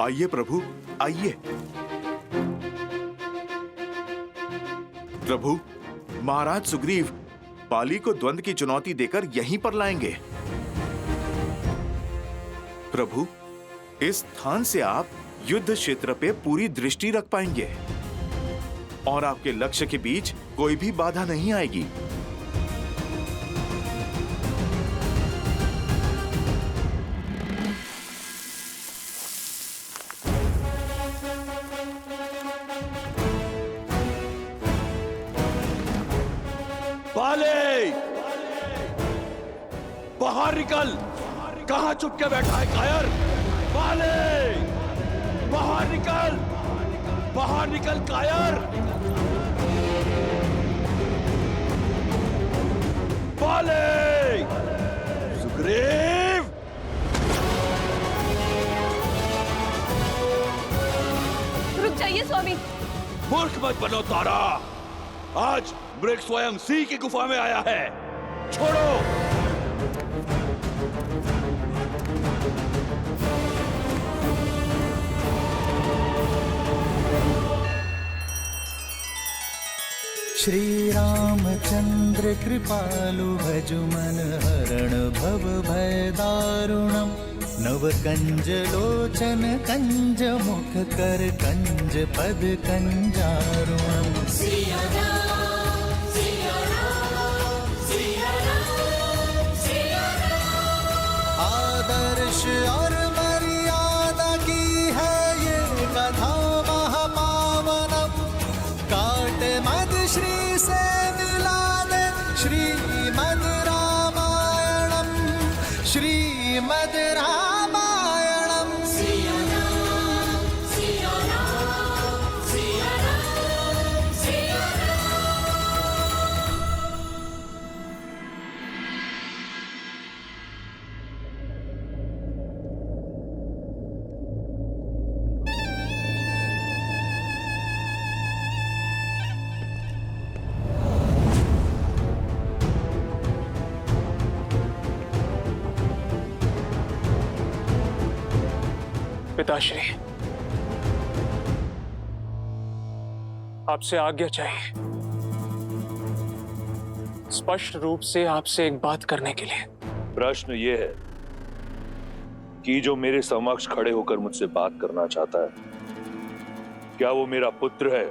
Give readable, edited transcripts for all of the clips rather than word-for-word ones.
आइए प्रभु, आइए। प्रभु, महाराज सुग्रीव बाली को द्वंद्व की चुनौती देकर यहीं पर लाएंगे। प्रभु, इस स्थान से आप युद्ध क्षेत्र पे पूरी दृष्टि रख पाएंगे और आपके लक्ष्य के बीच कोई भी बाधा नहीं आएगी। बाले, बाहर निकल। कहां चुप के बैठा है कायर? बाले, बाहर निकल, बाहर निकल कायर। बाले, सुग्रीव। रुक जाइए स्वामी। मूर्ख मत बनो तारा। आज मृग स्वयं सिंह की गुफा में आया है। छोड़ो। श्री रामचंद्र कृपालु भजु मन हरण भव भय दारुणम। नव कंज लोचन कंज मुख कर कंज पद कंजारुणम। सिया राम, सिया राम, सिया राम, सिया राम। आदर्श और मर्यादा की है ये कथा महापावनम। काट मद श्री से मिला दे श्रीमद् रामायणम, श्रीमद् रामायणम। सिया राम, सिया राम, सिया राम, सिया राम। पिताश्री, आपसे आज्ञा चाहिए। स्पष्ट रूप से आपसे एक बात करने के लिए। प्रश्न ये है कि जो मेरे समक्ष खड़े होकर मुझसे बात करना चाहता है, क्या वो मेरा पुत्र है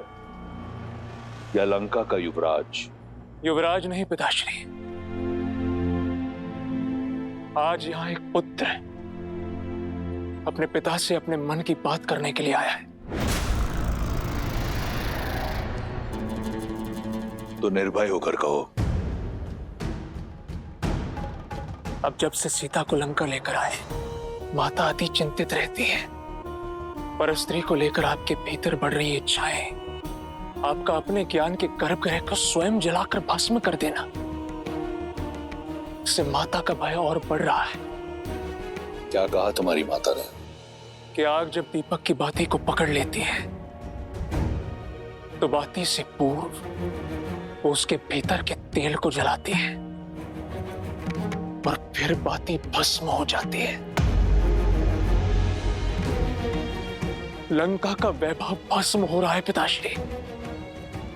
या लंका का युवराज? युवराज नहीं पिताश्री, आज यहां एक पुत्र है, अपने पिता से अपने मन की बात करने के लिए आया है। तो निर्भय होकर कहो। अब जब से सीता को लंका लेकर आए, माता अति चिंतित रहती है। पर स्त्री को लेकर आपके भीतर बढ़ रही इच्छाएं, आपका अपने ज्ञान के गर्भगृह को स्वयं जलाकर भस्म कर देना, इससे माता का भय और बढ़ रहा है। क्या कहा तुम्हारी माता ने? कि आग जब दीपक की बाती को पकड़ लेती है तो बाती से पूर्व वो उसके भीतर के तेल को जलाती है और फिर बाती भस्म हो जाती है। लंका का वैभव भस्म हो रहा है पिताश्री,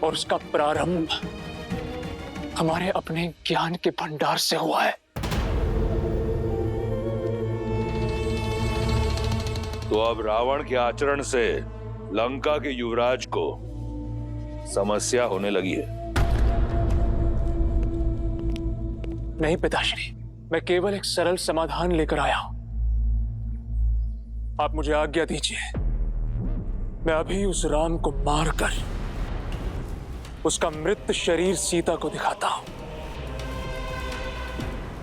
और उसका प्रारंभ हमारे अपने ज्ञान के भंडार से हुआ है। तो अब रावण के आचरण से लंका के युवराज को समस्या होने लगी है। नहीं पिताश्री, मैं केवल एक सरल समाधान लेकर आया हूं। आप मुझे आज्ञा दीजिए, मैं अभी उस राम को मारकर उसका मृत शरीर सीता को दिखाता हूं।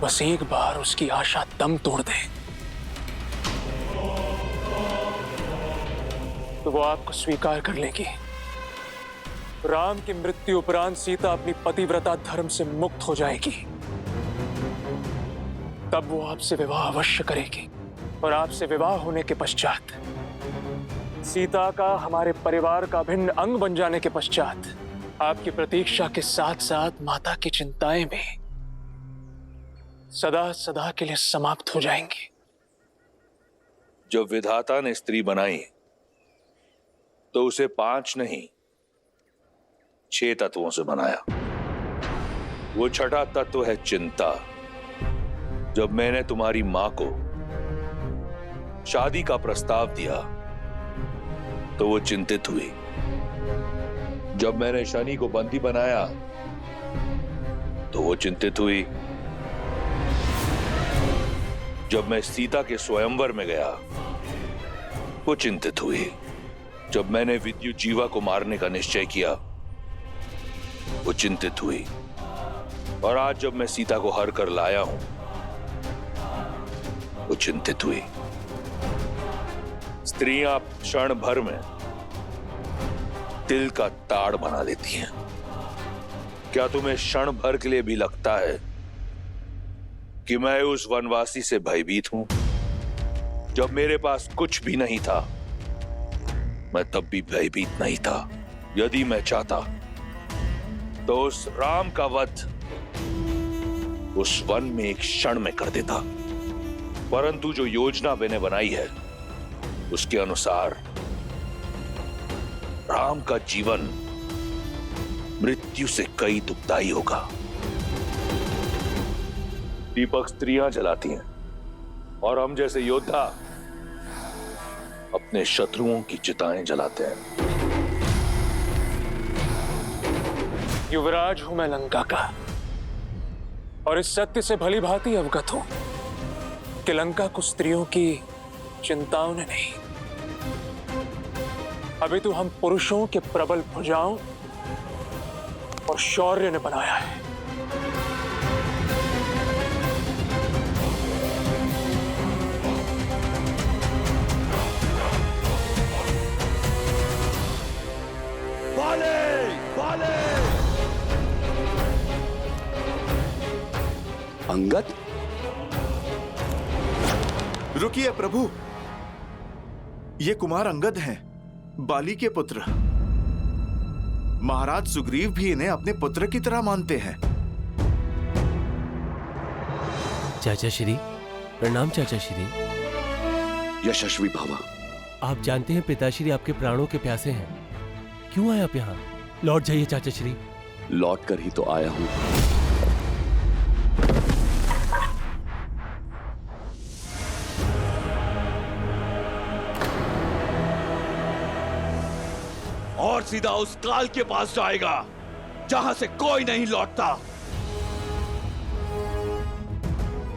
बस एक बार उसकी आशा दम तोड़ दे तो वो आपको स्वीकार कर लेगी। राम की मृत्यु उपरांत सीता अपनी पतिव्रता धर्म से मुक्त हो जाएगी। तब वो आपसे विवाह अवश्य करेगी, और आपसे विवाह होने के पश्चात सीता का हमारे परिवार का अभिन्न अंग बन जाने के पश्चात आपकी प्रतीक्षा के साथ साथ माता की चिंताएं भी सदा सदा के लिए समाप्त हो जाएंगी। जब विधाता ने स्त्री बनाई तो उसे 5 नहीं 6 तत्वों से बनाया। वो छठा तत्व है चिंता। जब मैंने तुम्हारी मां को शादी का प्रस्ताव दिया तो वो चिंतित हुई। जब मैंने शनि को बंदी बनाया तो वो चिंतित हुई। जब मैं सीता के स्वयंवर में गया वो चिंतित हुई। जब मैंने विद्युत जीवा को मारने का निश्चय किया वो चिंतित हुई। और आज जब मैं सीता को हर कर लाया हूं वो चिंतित हुई। स्त्रियां क्षण भर में तिल का ताड़ बना लेती हैं। क्या तुम्हें क्षण भर के लिए भी लगता है कि मैं उस वनवासी से भयभीत हूं? जब मेरे पास कुछ भी नहीं था मैं तब भी भयभीत नहीं था। यदि मैं चाहता तो उस राम का वध उस वन में एक क्षण में कर देता, परंतु जो योजना मैंने बनाई है उसके अनुसार राम का जीवन मृत्यु से कई दुखदाई होगा। दीपक स्त्रियां जलाती हैं और हम जैसे योद्धा अपने शत्रुओं की चिताएं जलाते हैं। युवराज हूं मैं लंका का और इस सत्य से भली भांति अवगत हूं कि लंका को स्त्रियों की चिंताओं ने नहीं, अभी तो हम पुरुषों के प्रबल भुजाओं और शौर्य ने बनाया है। अंगद, रुकिए प्रभु, ये कुमार अंगद हैं, बाली के पुत्र। महाराज सुग्रीव भी इन्हें अपने पुत्र की तरह मानते हैं। चाचा श्री प्रणाम। चाचा श्री यशस्वी भावा, आप जानते हैं पिताश्री आपके प्राणों के प्यासे हैं। क्यों आए आप यहाँ? लौट जाइए चाचा श्री। लौट कर ही तो आया हूं। और सीधा उस काल के पास जाएगा जहां से कोई नहीं लौटता।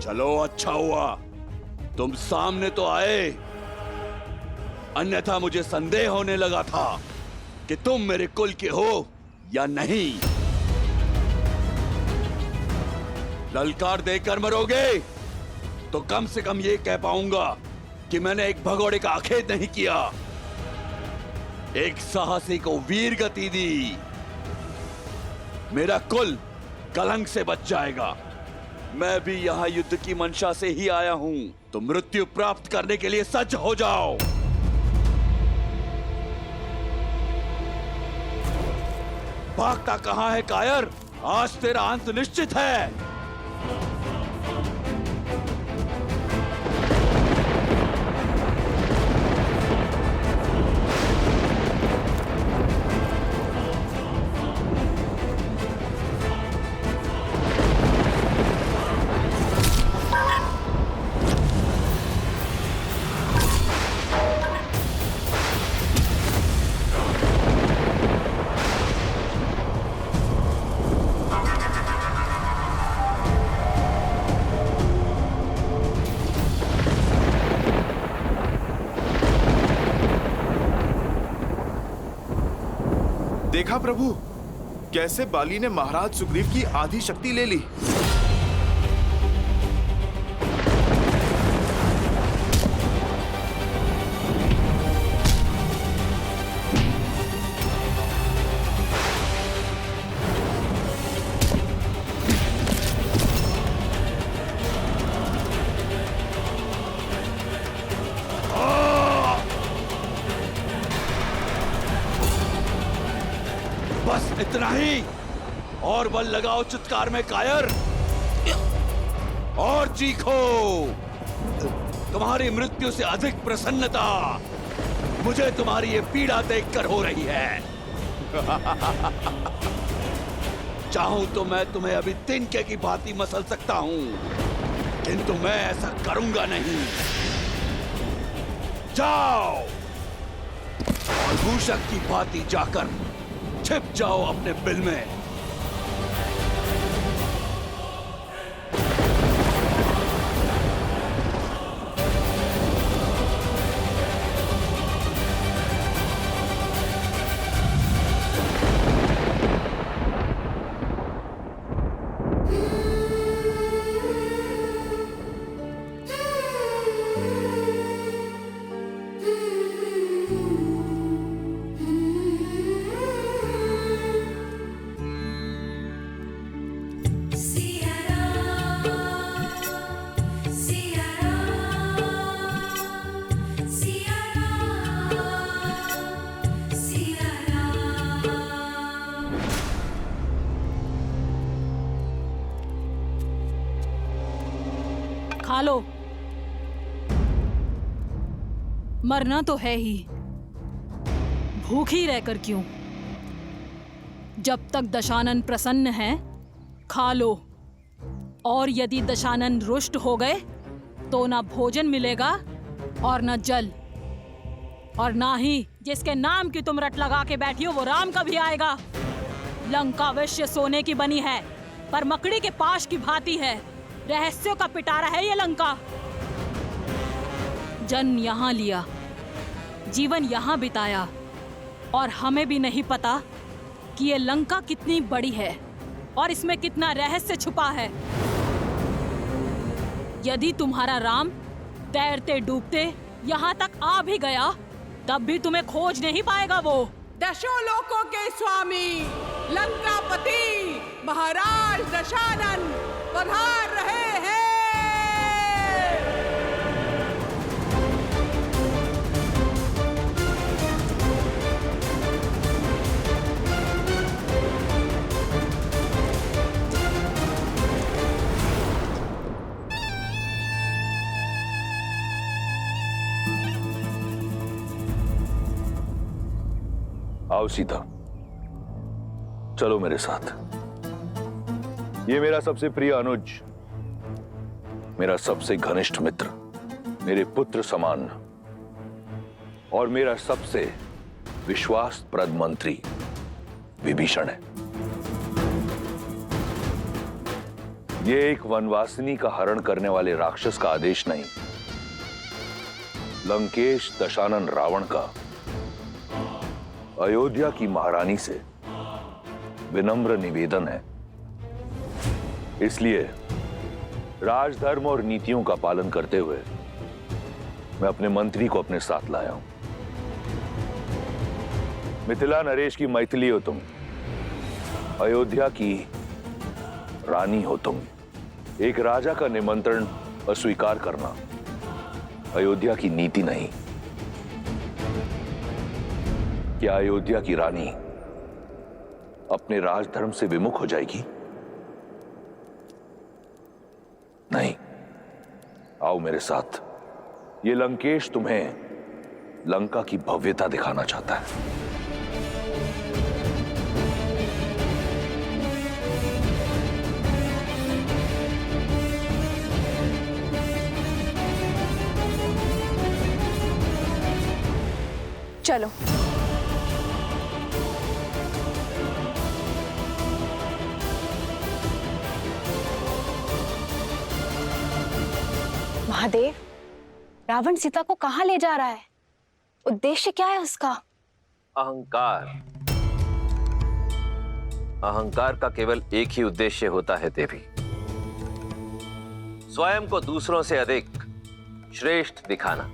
चलो, अच्छा हुआ तुम सामने तो आए, अन्यथा मुझे संदेह होने लगा था कि तुम मेरे कुल के हो या नहीं। ललकार देकर मरोगे तो कम से कम ये कह पाऊंगा कि मैंने एक भगोड़े का आखेट नहीं किया, एक साहसी को वीर गति दी। मेरा कुल कलंक से बच जाएगा। मैं भी यहां युद्ध की मंशा से ही आया हूं, तो मृत्यु प्राप्त करने के लिए सज्ज हो जाओ। भागता कहां है कायर? आज तेरा अंत निश्चित है। देखा प्रभु, कैसे बाली ने महाराज सुग्रीव की आधी शक्ति ले ली। बस इतना ही, और बल लगाओ चित्कार में कायर, और चीखो। तुम्हारी मृत्यु से अधिक प्रसन्नता मुझे तुम्हारी ये पीड़ा देखकर हो रही है। चाहूं तो मैं तुम्हें अभी तिनके की भांति मसल सकता हूं, किंतु मैं ऐसा करूंगा नहीं। जाओ और मूषक की भांति जाकर छिप जाओ अपने बिल में। खा लो, मरना तो है ही, भूखी रहकर क्यों? जब तक दशानन प्रसन्न है खा लो, और यदि दशानन रुष्ट हो गए तो ना भोजन मिलेगा और ना जल, और ना ही जिसके नाम की तुम रट लगा के बैठी हो वो राम कभी आएगा। लंका अवश्य सोने की बनी है पर मकड़ी के पाश की भांति है। रहस्यों का पिटारा है ये लंका। जन्म यहाँ लिया, जीवन यहाँ बिताया, और हमें भी नहीं पता कि ये लंका कितनी बड़ी है और इसमें कितना रहस्य छुपा है। यदि तुम्हारा राम तैरते डूबते यहाँ तक आ भी गया तब भी तुम्हें खोज नहीं पाएगा वो। दशों लोकों के स्वामी लंकापति महाराज दशानन पधार रहे हैं। आओ सीता, चलो मेरे साथ। ये मेरा सबसे प्रिय अनुज, मेरा सबसे घनिष्ठ मित्र, मेरे पुत्र समान और मेरा सबसे विश्वासप्रद मंत्री विभीषण है। ये एक वनवासिनी का हरण करने वाले राक्षस का आदेश नहीं, लंकेश दशानन रावण का अयोध्या की महारानी से विनम्र निवेदन है। इसलिए राजधर्म और नीतियों का पालन करते हुए मैं अपने मंत्री को अपने साथ लाया हूं। मिथिला नरेश की मैथिली हो तुम, अयोध्या की रानी हो तुम। एक राजा का निमंत्रण अस्वीकार करना अयोध्या की नीति नहीं। क्या अयोध्या की रानी अपने राजधर्म से विमुख हो जाएगी? नहीं। आओ मेरे साथ, ये लंकेश तुम्हें लंका की भव्यता दिखाना चाहता है। चलो। महादेव, रावण सीता को कहां ले जा रहा है? उद्देश्य क्या है उसका? अहंकार। अहंकार का केवल एक ही उद्देश्य होता है देवी, स्वयं को दूसरों से अधिक श्रेष्ठ दिखाना।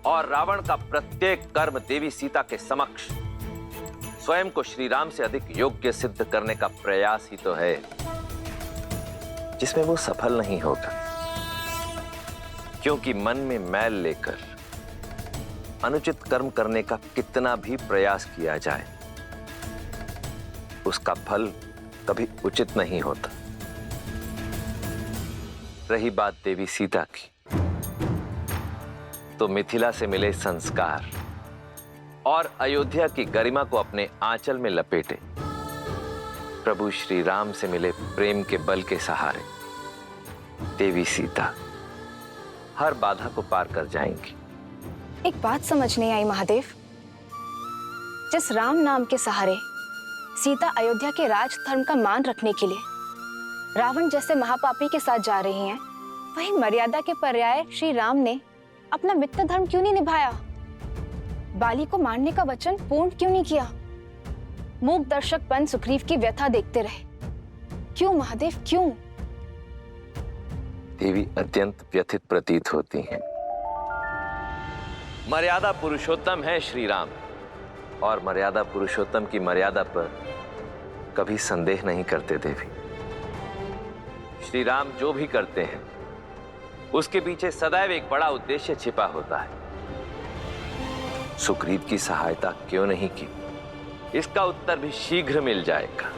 और रावण का प्रत्येक कर्म देवी सीता के समक्ष स्वयं को श्री राम से अधिक योग्य सिद्ध करने का प्रयास ही तो है, जिसमें वो सफल नहीं होगा। क्योंकि मन में मैल लेकर अनुचित कर्म करने का कितना भी प्रयास किया जाए, उसका फल कभी उचित नहीं होता। रही बात देवी सीता की, तो मिथिला से मिले संस्कार और अयोध्या की गरिमा को अपने आंचल में लपेटे प्रभु श्री राम से मिले प्रेम के बल के सहारे देवी सीता हर बाधा को पार कर जाएंगी। एक बात समझ नहीं आई महादेव, जिस राम नाम के सहारे सीता अयोध्या के राज धर्म का मान रखने के लिए रावण जैसे महापापी के साथ जा रही हैं, वही मर्यादा के पर्याय श्री राम ने अपना मित्र धर्म क्यों नहीं निभाया? बाली को मारने का वचन पूर्ण क्यों नहीं किया? मूक दर्शक बन सुग्रीव की व्यथा देखते रहे। क्यों महादेव, क्यों? देवी अत्यंत व्यथित प्रतीत होती हैं। मर्यादा पुरुषोत्तम है श्री राम, और मर्यादा पुरुषोत्तम की मर्यादा पर कभी संदेह नहीं करते देवी। श्री राम जो भी करते हैं उसके पीछे सदैव एक बड़ा उद्देश्य छिपा होता है। सुग्रीव की सहायता क्यों नहीं की, इसका उत्तर भी शीघ्र मिल जाएगा।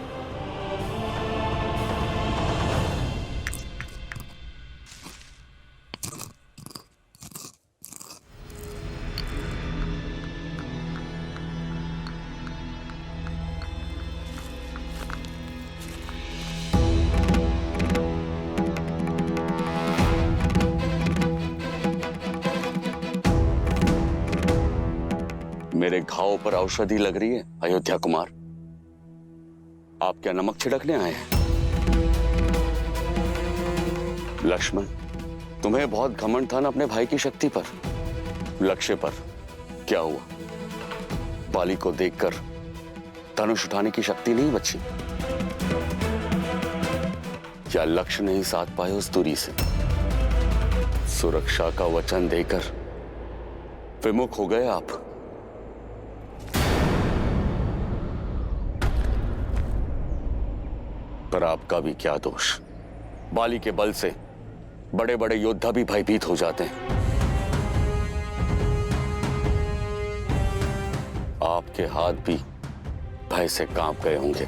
मेरे घाव पर औषधि लग रही है अयोध्या कुमार। आप क्या नमक छिड़कने आए हैं? लक्ष्मण, तुम्हें बहुत घमंड था ना अपने भाई की शक्ति पर, लक्ष्य पर। क्या हुआ? बाली को देखकर धनुष उठाने की शक्ति नहीं बची? क्या लक्ष्य नहीं साध पाए उस दूरी से? सुरक्षा का वचन देकर विमुख हो गए आप। पर आपका भी क्या दोष? बाली के बल से बड़े बड़े योद्धा भी भयभीत हो जाते हैं। आपके हाथ भी भय से कांप गए होंगे।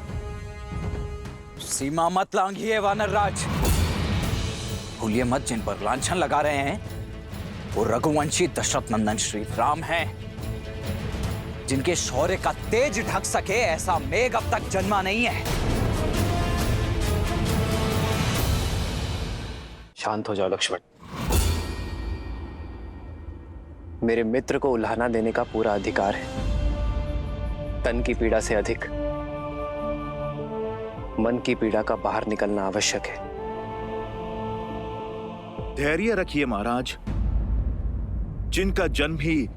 सीमा मत लांघिए वानर राज। भूलिए मत, जिन पर लांछन लगा रहे हैं वो रघुवंशी दशरथ नंदन श्री राम हैं, जिनके शौर्य का तेज ढक सके ऐसा मेघ अब तक जन्मा नहीं है। शांत हो जाओ लक्ष्मण। मेरे मित्र को उल्हाना देने का पूरा अधिकार है। तन की पीड़ा से अधिक मन की पीड़ा का बाहर निकलना आवश्यक है। धैर्य रखिए महाराज। जिनका जन्म ही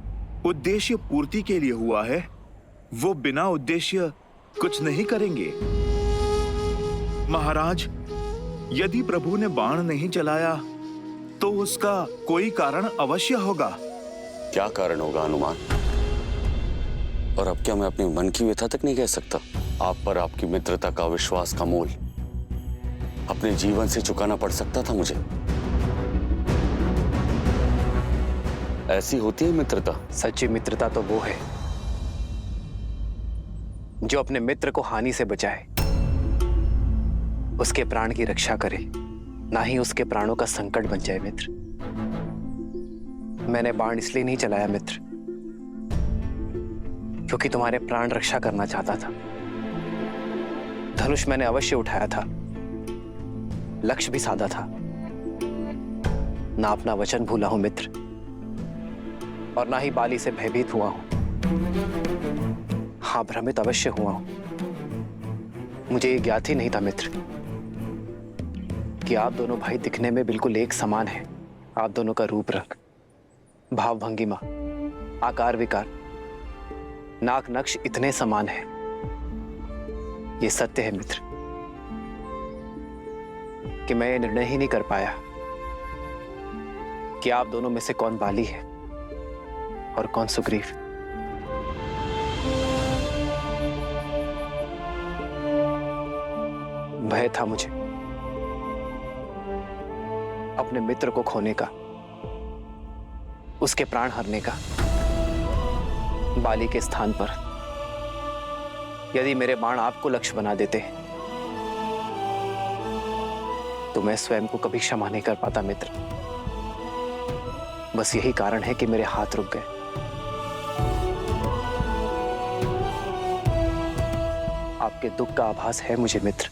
उद्देश्य पूर्ति के लिए हुआ है, वो बिना उद्देश्य कुछ नहीं करेंगे। महाराज, यदि प्रभु ने बाण नहीं चलाया तो उसका कोई कारण अवश्य होगा। क्या कारण होगा हनुमान? और अब क्या मैं अपने मन की व्यथा तक नहीं कह सकता? आप पर आपकी मित्रता का विश्वास का मोल अपने जीवन से चुकाना पड़ सकता था मुझे। ऐसी होती है मित्रता। सच्ची मित्रता तो वो है जो अपने मित्र को हानि से बचाए, उसके प्राण की रक्षा करे, ना ही उसके प्राणों का संकट बन जाए। मित्र, मैंने बाण इसलिए नहीं चलाया मित्र, क्योंकि तुम्हारे प्राण रक्षा करना चाहता था। धनुष मैंने अवश्य उठाया था, लक्ष्य भी साधा था। ना अपना वचन भूला हूं मित्र, और ना ही बाली से भयभीत हुआ हूं। हाँ, भ्रमित अवश्य हुआ हूं। मुझे ये ज्ञात ही नहीं था मित्र कि आप दोनों भाई दिखने में बिल्कुल एक समान हैं। आप दोनों का रूप रंग, भाव भंगिमा, आकार विकार, नाक नक्श इतने समान हैं। ये सत्य है मित्र कि मैं ये निर्णय ही नहीं कर पाया कि आप दोनों में से कौन बाली है और कौन सुग्रीव। भय था मुझे अपने मित्र को खोने का, उसके प्राण हरने का। बाली के स्थान पर यदि मेरे बाण आपको लक्ष्य बना देते तो मैं स्वयं को कभी क्षमा नहीं कर पाता मित्र। बस यही कारण है कि मेरे हाथ रुक गए। आपके दुख का आभास है मुझे मित्र,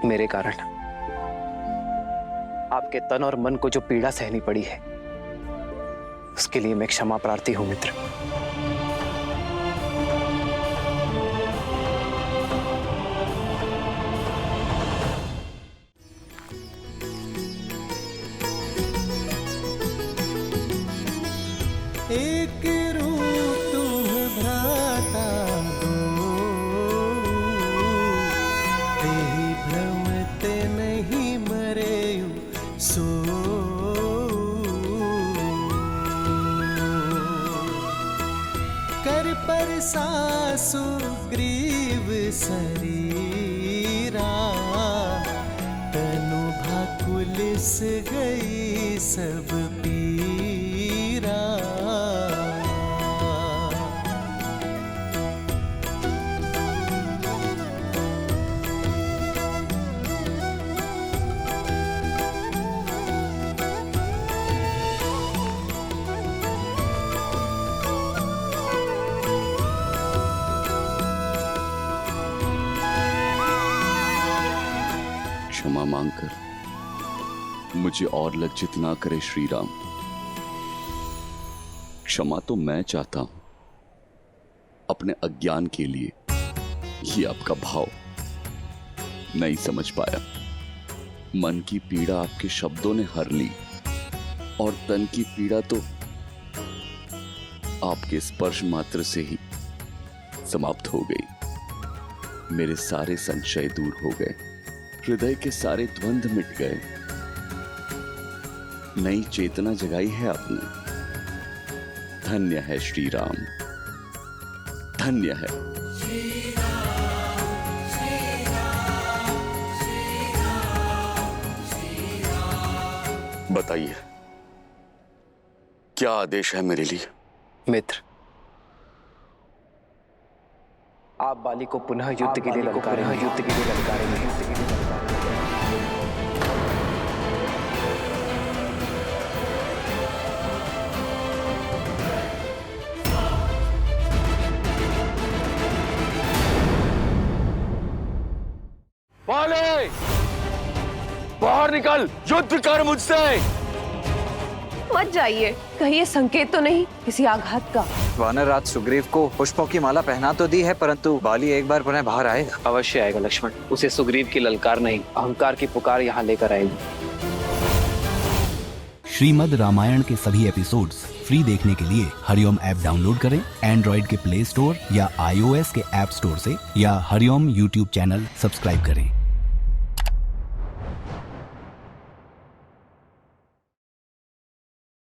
मेरे कारण आपके तन और मन को जो पीड़ा सहनी पड़ी है उसके लिए मैं क्षमा प्रार्थी हूं मित्र। एक रूप तुम भ्राता दो, तेहि भ्रमते नहीं मरेयु सो। कर पर सासु ग्रीव शरीरा, तनु भाकुलिस गई सब पीरा। क्षमा मांगकर मुझे और लज्जित ना करे श्री राम। क्षमा तो मैं चाहता हूं अपने अज्ञान के लिए। ये आपका भाव नहीं समझ पाया। मन की पीड़ा आपके शब्दों ने हर ली और तन की पीड़ा तो आपके स्पर्श मात्र से ही समाप्त हो गई। मेरे सारे संशय दूर हो गए, हृदय के सारे द्वंद मिट गए। नई चेतना जगाई है आपने। धन्य है श्री राम, धन्य है। बताइए क्या आदेश है मेरे लिए? मित्र, आप बाली को पुनः युद्ध के लिए ललकारेंगे। बाले, बाहर निकल, युद्ध कर मुझसे। मत जाइए, कहीं ये संकेत तो नहीं किसी आघात का। वानरराज सुग्रीव को पुष्पों की माला पहना तो दी है, परंतु बाली एक बार पुनः बाहर आएगा। अवश्य आएगा लक्ष्मण। उसे सुग्रीव की ललकार नहीं, अहंकार की पुकार यहाँ लेकर आएगी। श्रीमद् रामायण के सभी एपिसोड्स फ्री देखने के लिए हरिओम ऐप डाउनलोड करें एंड्रॉइड के प्ले स्टोर या iOS के ऐप स्टोर से, या हरिओम यूट्यूब चैनल सब्सक्राइब करें।